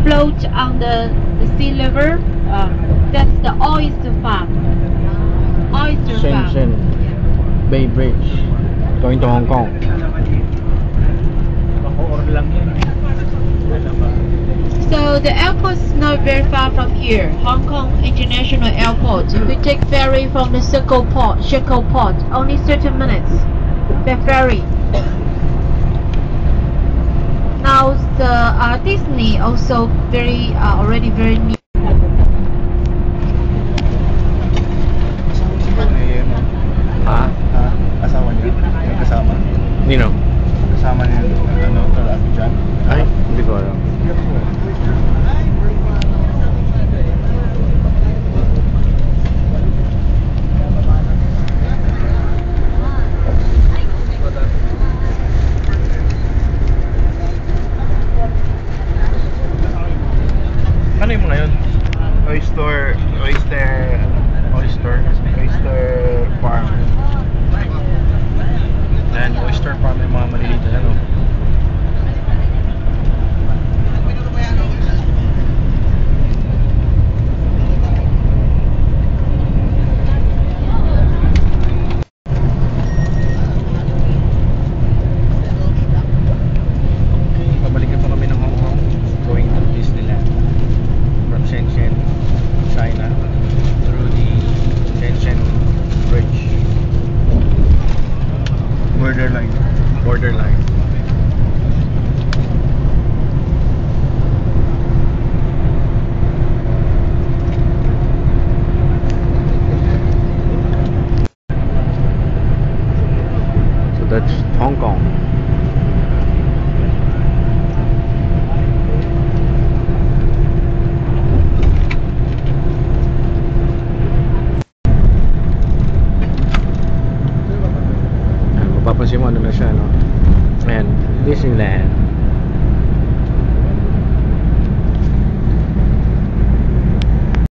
float on the sea level. That's the oyster farm. Oyster farm. Shenzhen Bay Bridge going to Hong Kong. So the airport is not very far from here, Hong Kong International Airport. We take ferry from the Circle Port, only 30 minutes by ferry. Now the Disney also already very new. Ha? Asawa niya? Yung kasama? Nino? Kasama niya yung kalapit dyan? Ay, hindi ko alam. Ano yung mga yun? Oyster farm. Yan, oyster farm yung mga maliliit na ano. Pabalikan pa kami ng Hong Kong, going to Disneyland from Shenzhen, China, through the Shenzhen Bridge. Borderline. So that's Hong Kong. Mapapansin mo ano na siya, no? Ayan, Disneyland.